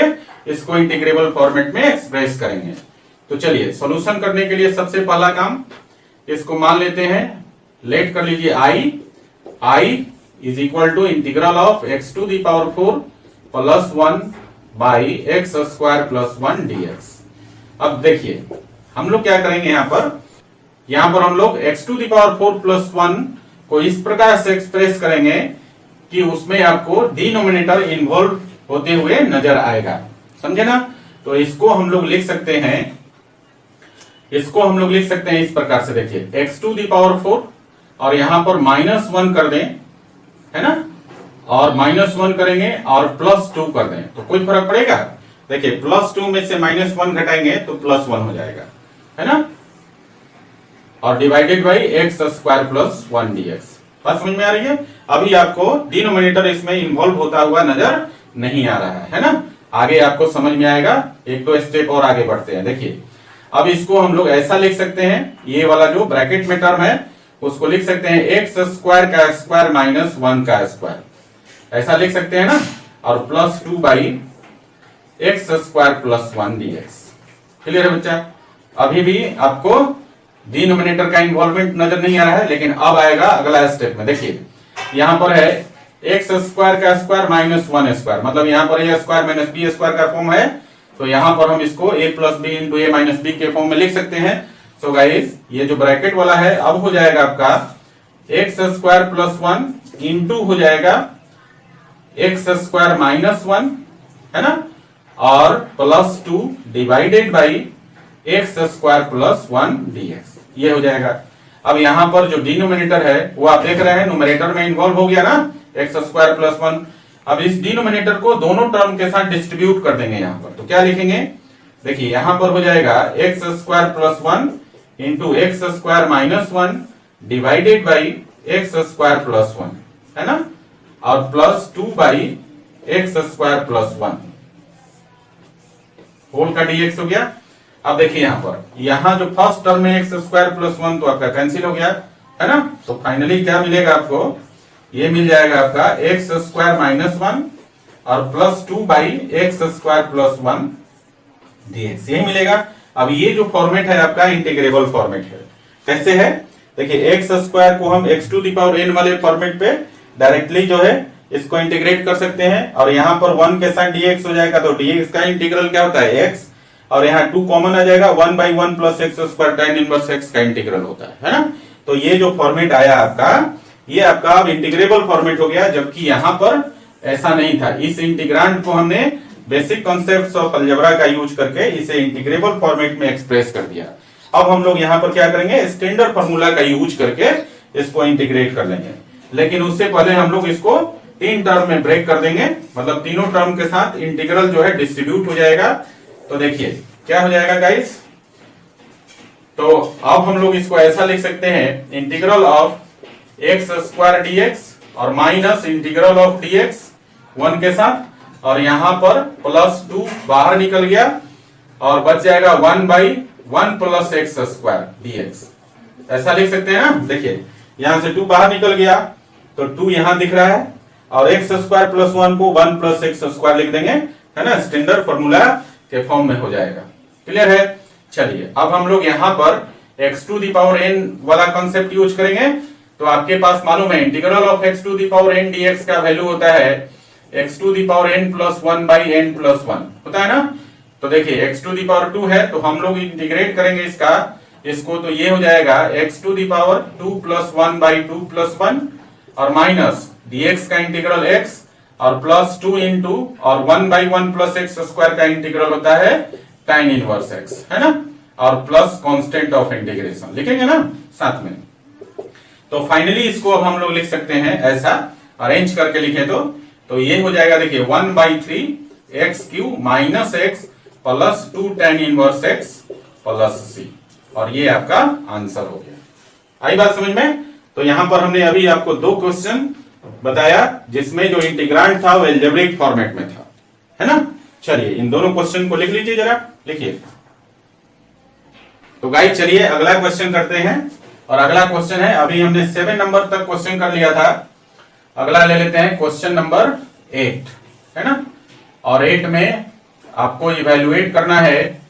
इसको इंटीग्रेबल फॉर्मेट में एक्सप्रेस करेंगे। तो चलिए सॉल्यूशन करने के लिए सबसे पहला काम, इसको मान लेते हैं, लेट कर लीजिए i is equal to integral of x⁴ plus 1 by x square plus 1 dx। अब देखिए हम लोग क्या करेंगे, यहां पर हम लोग x⁴ प्लस 1 को इस प्रकार से एक्सप्रेस करेंगे कि उसमें आपको डिनोमिनेटर इन्वॉल्व होते हुए नजर आएगा। समझे ना? तो इसको हम लोग लिख सकते हैं इस प्रकार से। देखिए x⁴ और यहां पर -1 कर दें, है ना, और -1 करेंगे और +2 कर दें तो कोई फर्क पड़ेगा? देखिए +2 में से -1 घटाएंगे तो +1 हो जाएगा, है ना, और divided by x square plus 1 dx। बात समझ में आ रही है? अभी आपको डिनोमिनेटर इसमें इन्वॉल्व होता हुआ नजर नहीं आ रहा है ना। आगे आपको समझ में आएगा, एक दो स्टेप और आगे बढ़ते हैं। देखिए अब इसको हम लोग ऐसा लिख सकते हैं, ये वाला जो ब्रैकेट में टर्म है उसको लिख सकते हैं एक्स स्क्वायर का स्क्वायर माइनस 1 का स्क्वायर, ऐसा लिख सकते हैं ना, और plus 2 by x square plus 1 dx। Clear है बच्चा? अभी भी आपको डिनोमिनेटर का इन्वॉल्वमेंट नजर नहीं आ रहा है, लेकिन अब आएगा अगला स्टेप में। देखिए यहां पर है एक्स स्क्वायर का स्क्वायर माइनस 1 स्क्वायर, मतलब यहां पर A square minus B square का फॉर्म है, तो यहां पर हम इसको a plus B into A minus B के फॉर्म में लिख सकते हैं। सो गाइस ये जो ब्रैकेट वाला है अब हो जाएगा आपका एक्स स्क्वायर प्लस 1 इंटू हो जाएगा एक्स स्क्वायर माइनस 1, है ना, और plus 2 divided by x square plus 1 dx। ये हो जाएगा। अब यहां पर जो डिनोमिनेटर है वो आप देख रहे हैं न्यूमरेटर में इन्वॉल्व हो गया ना, एक्स स्क्वायर प्लस 1। अब इस डिनोमिनेटर को दोनों टर्म के साथ डिस्ट्रीब्यूट कर देंगे यहां पर। तो क्या लिखेंगे? देखिए यहां पर हो जाएगा x square plus 1 into x square minus 1 divided by x square plus 1, है ना, और plus 2 by x square plus 1 whole का dx हो गया। अब देखिए यहां जो फर्स्ट टर्म में एक्स स्क्वायर प्लस 1 तो आपका कैंसिल हो गया, है ना। तो फाइनली क्या मिलेगा आपको? ये मिल जाएगा आपका एक्स स्क्वायर माइनस 1 और plus 2 by x square plus 1 dx, यही मिलेगा। अब ये जो फॉर्मेट है आपका इंटीग्रेबल फॉर्मेट है। कैसे है? देखिए एक्स स्क्वायर को हम x⁴n वाले फॉर्मेट पे डायरेक्टली जो है इसको इंटीग्रेट कर सकते हैं, और यहाँ पर 1 के साथ dx हो जाएगा, तो dx का इंटीग्रल क्या होता है? x, और यहाँ 2 कॉमन आ जाएगा, 1/1 plus x square tan inverse x का इंटीग्रल होता है ना। तो ये जो फॉर्मेट आया आपका, ये आपका अब इंटीग्रेबल फॉर्मेट हो गया, जबकि यहाँ पर ऐसा नहीं था। इस इंटीग्रांड को हमने बेसिक कॉन्सेप्ट्स ऑफ अलजेब्रा का यूज करके इसे इंटीग्रेबल फॉर्मेट में एक्सप्रेस कर दिया। अब हम लोग यहाँ पर क्या करेंगे? स्टैंडर्ड फॉर्मूला का यूज करके इसको इंटीग्रेट कर लेंगे, लेकिन उससे पहले हम लोग इसको 3 टर्म में ब्रेक कर देंगे, मतलब तीनों टर्म के साथ इंटीग्रल जो है डिस्ट्रीब्यूट हो जाएगा। तो देखिए क्या हो जाएगा गाइस? तो अब हम लोग इसको ऐसा लिख सकते हैं, integral of x square dx और माइनस इंटीग्रल ऑफ dx 1 के साथ, और यहां पर प्लस 2 बाहर निकल गया और बच जाएगा 1/1 प्लस एक्स स्क्वायर dx, ऐसा लिख सकते हैं ना। देखिए यहां से 2 बाहर निकल गया तो 2 यहां दिख रहा है, और एक्स स्क्वायर प्लस 1 को 1 प्लस एक्स स्क्वायर लिख देंगे, है ना, स्टैंडर्ड फॉर्मूला के फॉर्म में हो जाएगा। क्लियर है? चलिए अब हम लोग यहां पर x⁴n वाला कॉन्सेप्ट यूज करेंगे, तो आपके पास मालूम है integral of x to the power n dx का वैल्यू होता है x to the power n plus 1 by n plus 1 होता है ना। तो देखिए x टू द पावर 2 है तो हम लोग इंटीग्रेट करेंगे इसको तो ये हो जाएगा x to the power 2 plus 1 by 2 plus 1 और माइनस dx का इंटीग्रल x और प्लस 2 इंटू और 1 बाई 1 प्लस एक्स स्क्वायर का इंटीग्रल होता है tan इनवर्स x, है ना, और प्लस कांस्टेंट ऑफ इंटीग्रेशन लिखेंगे ना साथ में। तो फाइनली इसको अब हम लोग लिख सकते हैं ऐसा अरेंज करके लिखे तो ये हो जाएगा देखिए 1 by 3 x cube minus x plus 2 tan inverse x plus C, और ये आपका आंसर हो गया। आई बात समझ में। तो यहां पर हमने अभी आपको 2 क्वेश्चन बताया जिसमें जो इंटीग्रांड था वो एल्जेब्रिक फॉर्मेट में था, है ना। चलिए इन दोनों क्वेश्चन को लिख लीजिए, जरा लिखिए। तो गाइस चलिए अगला क्वेश्चन करते हैं, और अगला क्वेश्चन है, अभी हमने 7 नंबर तक क्वेश्चन कर लिया था, अगला ले लेते हैं क्वेश्चन नंबर 8, है ना। और 8 में आपको इवैल्यूएट करना है,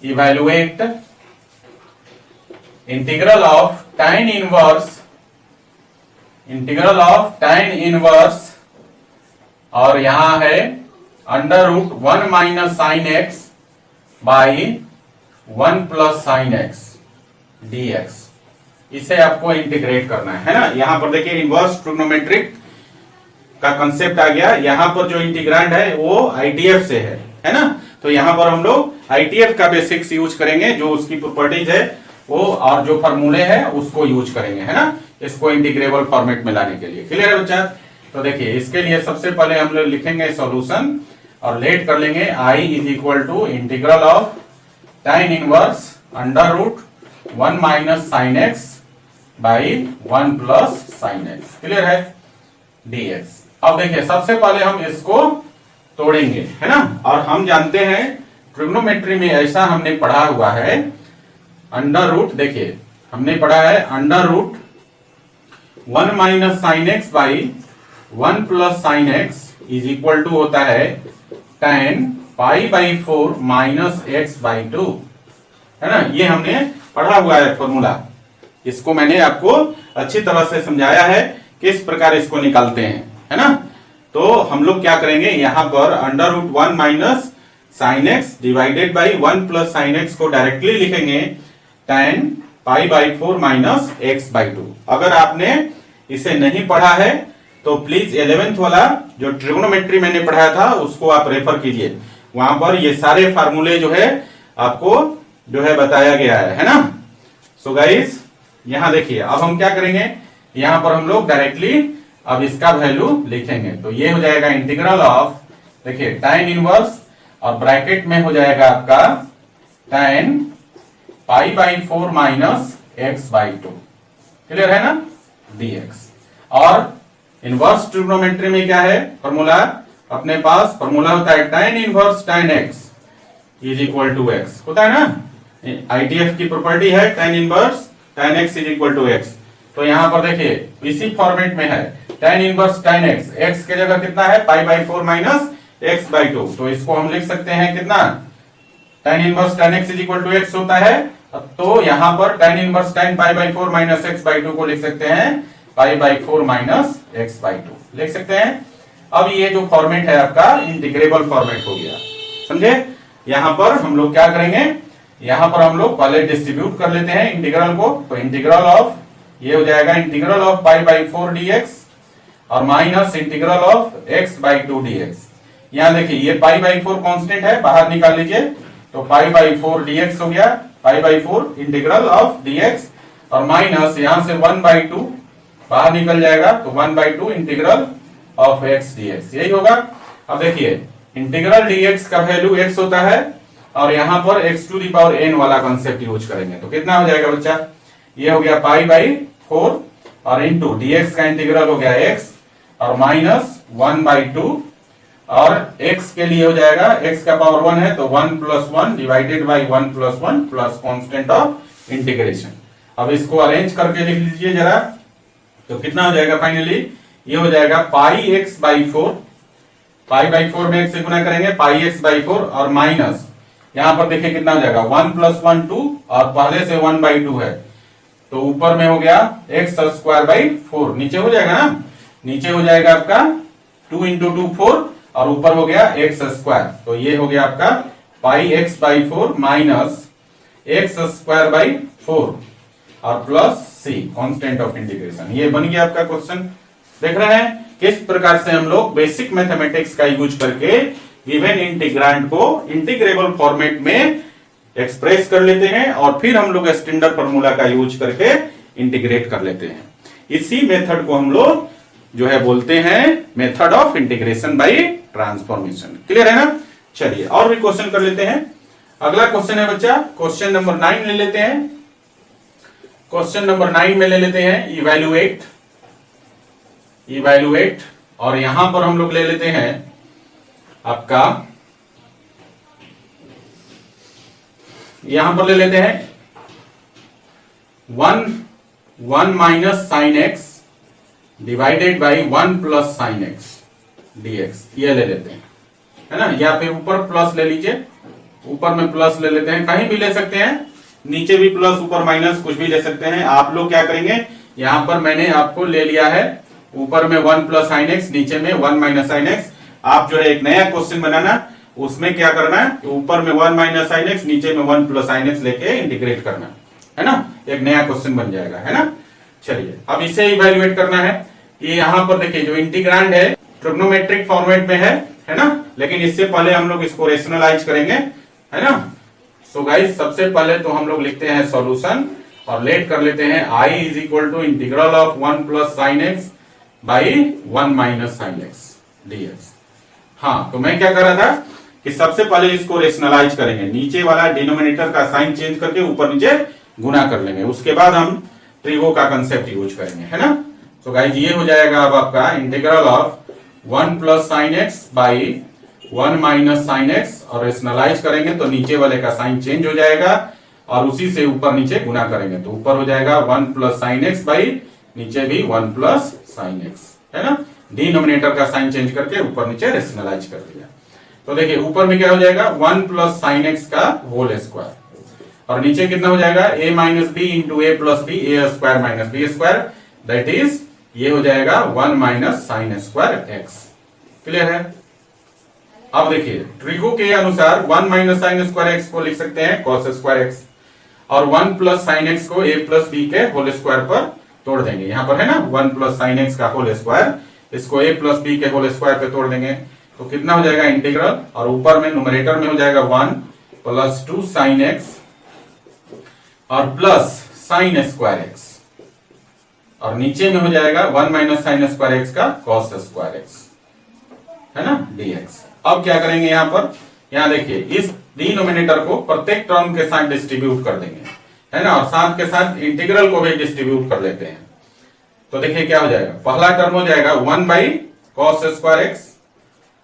evaluate integral of tan inverse और यहां है under root 1 minus sine x by 1 plus sine x dx, इसे आपको इंटीग्रेट करना है ना। यहां पर देखिए इनवर्स ट्रिग्नोमेट्रिक का कंसेप्ट आ गया। यहां पर जो इंटीग्रांड है वो ITF से है ना। तो यहां पर हम लोग ITF का बेसिक्स यूज करेंगे, जो उसकी प्रॉपर्टीज है वो और जो फॉर्मूले हैं उसको यूज करेंगे, है ना, इसको इंटीग्रेबल फॉर्मेट में लाने के लिए। क्लियर है बच्चा। तो देखिए इसके लिए सबसे पहले हम लोग लिखेंगे सॉल्यूशन और लेट कर लेंगे I is equal to integral of tan inverse under root 1 minus sine x by 1 plus sine x, clear है, dx। अब देखिए सबसे पहले हम इसको तोड़ेंगे, है ना। और हम जानते हैं ट्रिग्नोमेट्री में ऐसा हमने पढ़ा हुआ है अंडर रूट, देखिए हमने पढ़ा है under root 1 minus sine x by 1 plus sine x is equal to होता है tan pi by 4 minus x by 2, है ना। ये हमने पढ़ा हुआ है फॉर्मूला, इसको मैंने आपको अच्छी तरह से समझाया है किस प्रकार इसको निकालते हैं, है ना। तो हम लोग क्या करेंगे, यहां पर under root 1 minus sine x divided by 1 plus sine x को डायरेक्टली लिखेंगे tan pi by 4 minus x by 2। अगर आपने इसे नहीं पढ़ा है तो प्लीज 11th वाला जो ट्रिग्नोमेट्री मैंने पढ़ाया था उसको आप रेफर कीजिए, वहां पर ये सारे फार्मूले जो है आपको जो है बताया गया है ना। सो गाइस यहां देखिए अब हम क्या करेंगे, यहां पर हम लोग डायरेक्टली अब इसका वैल्यू लिखेंगे। तो ये हो जाएगा इंटीग्रल ऑफ, देखिए tan इनवर्स और ब्रैकेट में हो जाएगा आपका tan pi by 4 minus x by 2, clear है ना, dx। और इनवर्स ट्रिग्नोमेट्री में क्या है फॉर्मूला, अपने पास फॉर्मूला होता है tan inverse tan x is equal to x, होता है ना। ITF की प्रॉपर्टी है tan inverse tan x is equal to x। तो यहां पर देखिए इसी फॉर्मेट में है tan inverse tan x, x के जगह कितना है pi by 4 minus x by 2। तो इसको हम लिख सकते हैं कितना, tan inverse tan x is equal to x होता है। तो यहां पर tan inverse tan pi by 4 minus x by 2 को लिख सकते हैं pi by 4 minus x by 2 लिख सकते हैं। अब ये जो फॉर्मेट है आपका इंटीग्रेबल फॉर्मेट हो गया, समझे। यहां पर हम लोग क्या करेंगे, यहां पर हम लोग पहले डिस्ट्रीब्यूट कर लेते हैं इंटीग्रल को। तो इंटीग्रल ऑफ ये हो जाएगा integral of pi by 4 dx और minus integral of x by 2 dx। यहां देखिए ये पाई बाई 4 कांस्टेंट है, बाहर निकाल लीजिए। तो पाई बाई 4 dx हो गया, पाई बाई 4 इंटीग्रल ऑफ dx और माइनस यहां से 1 बाई 2 बाहर निकल जाएगा, तो 1 by 2 integral of x dx, यही होगा। अब देखिए इंटीग्रल dx का वैल्यू x होता है और यहां पर x to the power n वाला कंसेप्ट यूज करेंगे। तो कितना हो जाएगा बच्चा, ये हो गया पाई बाई 4 और इंटू dx का इंटीग्रल हो गया x और माइनस 1 बाई 2 और x के लिए हो जाएगा, x का पावर 1 है तो 1 plus 1 divided by 1 plus 1 plus constant of integration. अब इसको अरेंज करके लिख लीजिए जरा, तो कितना हो जाएगा फाइनली, ये हो जाएगा पाई x बाई 4, पाई बाई 4 में x से गुना करेंगे पाई x बाई 4 और माइनस यहां पर देखिए कितना हो जाएगा 1 प्लस 1 2 और पहले से 1 बाई 2 है तो ऊपर में हो गया एक्स स्क्वायर बाई 4, नीचे हो जाएगा ना, नीचे हो जाएगा आपका 2 इंटू 2 4 और ऊपर हो गया एक्स स्क्वायर, तो ये हो गया आपका pi x by 4 minus x square by 4 और plus C constant of integration. ये बन गया आपका क्वेश्चन। देख रहे हैं किस प्रकार से हम लोग बेसिक मैथमेटिक्स का यूज करके गिवन इंटीग्रांड को इंटीग्रेबल फॉर्मेट में एक्सप्रेस कर लेते हैं और फिर हम लोग स्टैंडर्ड फार्मूला का यूज करके इंटीग्रेट कर लेते हैं। इसी मेथड को हम लोग जो है बोलते हैं method of integration by transformation. Clear है ना? चलिए और भी क्वेश्चन कर लेते हैं। अगला क्वेश्चन है बच्चा, क्वेश्चन नंबर 9 ले लेते हैं। क्वेश्चन नंबर 9 में ले लेते हैं इवैल्यूएट और यहां पर हम लोग ले लेते हैं आपका, यहां पर ले लेते हैं 1 minus sine x divided by 1 plus sine x dx, ये ले लेते हैं, है ना। या फिर ऊपर प्लस ले लीजिए, ऊपर में प्लस ले लेते हैं, कहीं भी ले सकते हैं, नीचे भी प्लस ऊपर माइनस कुछ भी ले सकते हैं। आप लोग क्या करेंगे, यहां पर मैंने आपको ले लिया है ऊपर में 1 प्लस साइन एक्स, नीचे में 1 माइनस साइन एक्स। आप जो है एक नया क्वेश्चन बनाना, उसमें क्या करना है, ऊपर में 1 माइनस साइन एक्स, नीचे में 1 प्लस साइन एक्स लेके इंटीग्रेट करना है ना, एक नया क्वेश्चन बन जाएगा, है ना। चलिए अब इसे इवैल्यूएट करना है। ये यहां पर देखिए जो इंटीग्रांड है ट्रिग्नोमेट्रिक फॉर्मेट में है ना, लेकिन इससे पहले हम लोग इसको रेशनलाइज करेंगे, है ना। सो गाइस सबसे पहले तो हम लोग लिखते हैं सॉल्यूशन और लेट कर लेते हैं I is equal to integral of 1 plus sine x by 1 minus sine x dx. हाँ, तो मैं क्या कर रहा था कि सबसे पहले इसको रेशनलाइज करेंगे, नीचे वाला डिनोमिनेटर का साइन चेंज करके ऊपर नीचे गुना कर लेंगे, उसके बाद हम ट्रिगो का कंसेप्ट यूज करेंगे, है ना। तो गाइस ये हो जाएगा अब आपका integral of 1 plus sine x by 1 minus sine x और रेशनलाइज करेंगे तो नीचे वाले का साइन चेंज हो जाएगा और उसी से ऊपर नीचे गुना करेंगे तो ऊपर हो जाएगा 1 प्लस साइन एक्स बाई नीचे भी 1 प्लस साइन एक्स, है ना। डिनोमिनेटर का साइन चेंज करके ऊपर नीचे रेशनलाइज कर दिया। तो देखिए ऊपर में क्या हो जाएगा 1 प्लस साइन एक्स का होल स्क्वायर और नीचे कितना हो जाएगा a minus B into A plus B, A square minus B square, that is ये हो जाएगा 1 minus sine square x. Clear है? अब देखिए ट्रिगो के अनुसार 1 माइनस साइन स्क्वायर एक्स को लिख सकते हैं कॉस स्क्वायर एक्स और 1 प्लस साइन एक्स को a प्लस बी के होल स्क्वायर पर तोड़ देंगे। यहां पर है ना 1 प्लस साइन एक्स का होल स्क्वायर, इसको a प्लस बी के होल स्क्वायर पे तोड़ देंगे तो कितना हो जाएगा इंटीग्रल, और ऊपर में न्यूमरेटर में हो जाएगा 1 प्लस 2 साइन एक्स और प्लस साइन स्क्वायर एक्स और नीचे में हो जाएगा 1 माइनस साइन स्क्वायर एक्स का कॉस स्क्वायर एक्स, है ना, dx। अब क्या करेंगे यहां पर, यहां देखिए इस डिनोमिनेटर को प्रत्येक टर्म के साथ डिस्ट्रीब्यूट कर देंगे, है ना, और साथ के साथ इंटीग्रल को भी डिस्ट्रीब्यूट कर लेते हैं। तो देखिए क्या हो जाएगा, पहला टर्म हो जाएगा 1 बाई कॉस स्क्वायर एक्स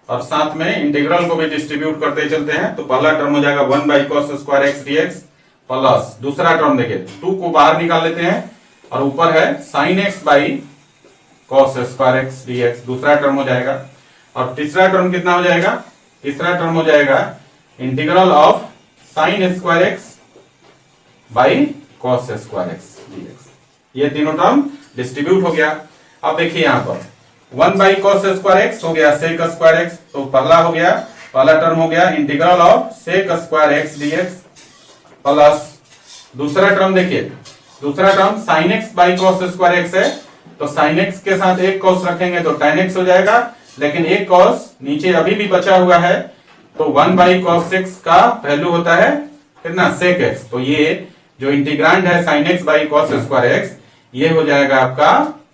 और साथ में इंटीग्रल को भी डिस्ट्रीब्यूट करते चलते हैं तो पहला टर्म हो जाएगा 1 by cos square x dx plus दूसरा टर्म देखिए 2 को बाहर निकाल लेते हैं और ऊपर है sine x by cos square x dx, दूसरा टर्म हो जाएगा। और तीसरा टर्म कितना हो जाएगा, तीसरा टर्म हो जाएगा integral of sine square x by cos square x dx. ये तीनों टर्म डिस्ट्रीब्यूट हो गया। अब देखिए यहां पर 1 बाई कॉस स्क्वायर एक्स हो गया सेक स्क्वायर एक्स, तो पहला हो गया, पहला टर्म हो गया integral of sec square x dx plus दूसरा टर्म देखिए, दूसरा term sine x by cos square x है तो साइन एक्स के साथ एक कॉस रखेंगे तो tan एक्स हो जाएगा, लेकिन एक कॉस नीचे अभी भी बचा हुआ है तो 1 बाई कॉस एक्स का वैल्यू होता है कितना, सेक एक्स। तो ये जो इंटीग्रांड है sine x by cos square x ये हो जाएगा आपका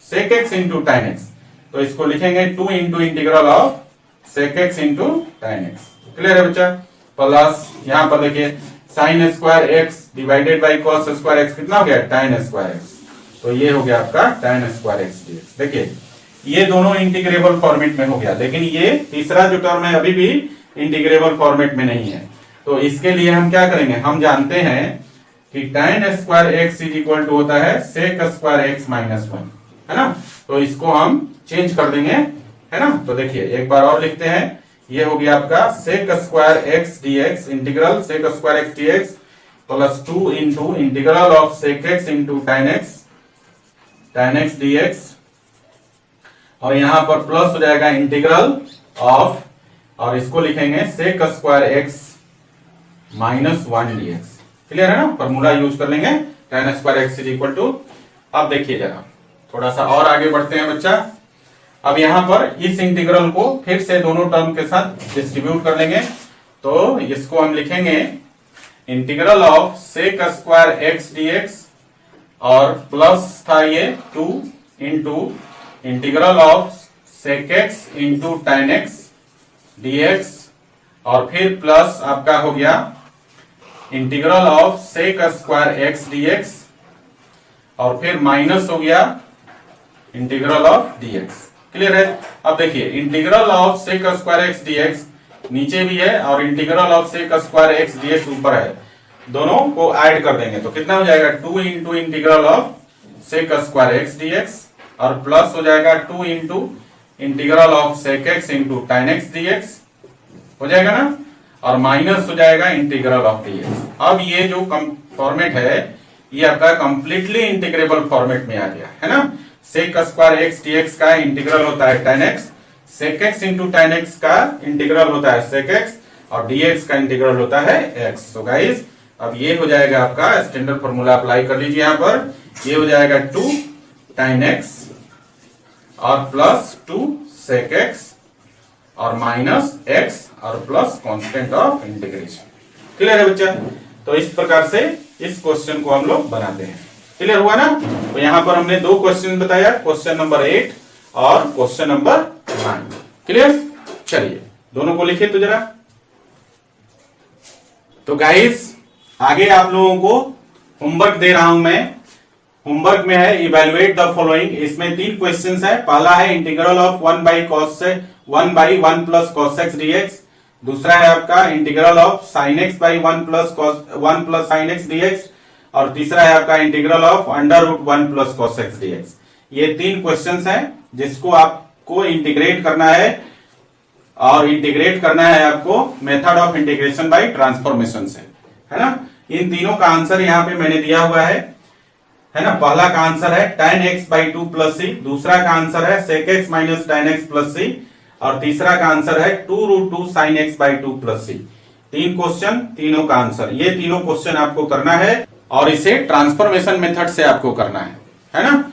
sec x into tan x, तो इसको लिखेंगे 2 into integral of sec x into tan x. Clear है बच्चा? प्लस यहां पर देखिए sine square x divided by cos square x कितना हो गया, tan स्क्वायर एक्स, तो ये हो गया आपका tan स्क्वायर एक्स डीएक्स। देखिए ये दोनों इंटीग्रेबल फॉर्मेट में हो गया, लेकिन ये तीसरा जो टर्म है अभी भी इंटीग्रेबल फॉर्मेट में नहीं है। तो इसके लिए हम क्या करेंगे, हम जानते हैं कि tan square x is equal to होता है सेक स्क्वायर एक्स माइनस 1, है ना। तो इसको हम चेंज कर देंगे, है ना। तो देखिए एक बार और लिखते हैं, ये हो गया आपका sec square x dx integral sec square x dx plus 2 into integral of sec x into tan x dx, और यहां पर प्लस हो जाएगा इंटीग्रल ऑफ, और इसको लिखेंगे sec square x minus 1 dx। Clear है ना, फॉर्मूला यूज कर लेंगे tan square x is equal to. अब देखिए जरा थोड़ा सा और आगे बढ़ते हैं बच्चा। अब यहां पर इस इंटीग्रल को फिर से दोनों टर्म के साथ डिस्ट्रीब्यूट कर लेंगे, तो इसको हम लिखेंगे integral of sec square x dx, और प्लस था ये 2 into integral of sec x into tan x dx, और फिर प्लस आपका हो गया integral of sec square x dx, और फिर माइनस हो गया इंटीग्रल ऑफ dx। क्लियर है। अब देखिए integral of sec square x dx नीचे भी है और integral of sec square x dx ऊपर है, दोनों को ऐड कर देंगे तो कितना हो जाएगा 2 into integral of sec square x dx, और प्लस हो जाएगा 2 into integral of sec x into tan x dx हो जाएगा ना, और माइनस हो जाएगा इंटीग्रल ऑफ dx। अब ये जो फॉर्मेट है ये आपका कंप्लीटली इंटीग्रेबल फॉर्मेट में आ गया है ना। सेक स्क्वायर एक्स dx का इंटीग्रल होता है tan x, sec x into tan x का इंटीग्रल होता है सेक x, और dx का इंटीग्रल होता है x। सो गाइस अब ये हो जाएगा आपका स्टैंडर्ड फॉर्मूला अप्लाई कर लीजिए यहाँ पर, ये हो जाएगा 2 tan x और प्लस 2 सेक x और माइनस x और plus constant of integration. Clear है बच्चा। तो इस प्रकार से इस क्वेश्चन को हम लोग बनाते हैं। क्लियर हुआ ना। तो यहां पर हमने दो क्वेश्चन बताया, क्वेश्चन नंबर 8 और क्वेश्चन नंबर 9। क्लियर। चलिए दोनों को लिखिए तो जरा। तो गाइस आगे आप लोगों को होमवर्क दे रहा हूं मैं। होमवर्क में है इवेलुएट द फॉलोइंग, इसमें 3 क्वेश्चंस है। पहला है integral of 1 by 1 plus cos x dx, दूसरा है आपका integral of sin x by 1 plus sin x dx, और तीसरा है आपका integral of √1 plus cos x dx। ये 3 क्वेश्चंस हैं जिसको आपको इंटीग्रेट करना है, और इंटीग्रेट करना है आपको method of integration by transformation से, है ना। इन तीनों का आंसर यहाँ पे मैंने दिया हुआ है ना। पहला का आंसर है tan x by 2 plus c, दूसरा का आंसर है sec x minus tan x plus c, और तीसरा का आंसर है 2√2 sin x by 2 plus c। 3 question, तीनों का आंसर। ये तीनों क्वेश्चन आपको करना है और इसे ट्रांसफॉर्मेशन मेथड से आपको करना है ना।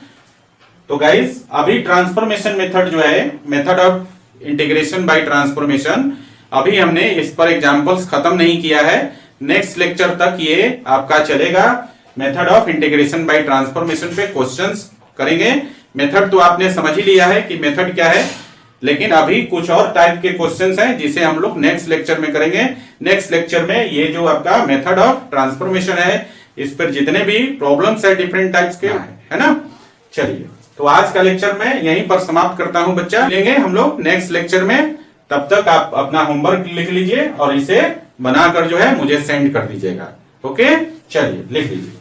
तो गाइस अभी ट्रांसफॉर्मेशन मेथड जो है, method of integration by transformation, अभी हमने इस पर एग्जांपल्स खत्म नहीं किया है। नेक्स्ट लेक्चर तक ये आपका चलेगा। Method of integration by transformation पे क्वेश्चंस करेंगे। मेथड तो आपने समझ ही लिया है कि मेथड क्या है, लेकिन अभी कुछ और टाइप के क्वेश्चंस हैं जिसे हम लोग नेक्स्ट लेक्चर में करेंगे। नेक्स्ट लेक्चर में ये जो आपका मेथड ऑफ ट्रांसफॉर्मेशन है, इस पर जितने भी प्रॉब्लम्स है डिफरेंट टाइप्स के, है ना। चलिए तो आज का लेक्चर मैं यहीं पर समाप्त करता हूं बच्चा। लेंगे हम लोग नेक्स्ट लेक्चर में। तब तक आप अपना होमवर्क लिख लीजिए और इसे बनाकर जो है मुझे सेंड कर दीजिएगा। ओके चलिए लिख लीजिए।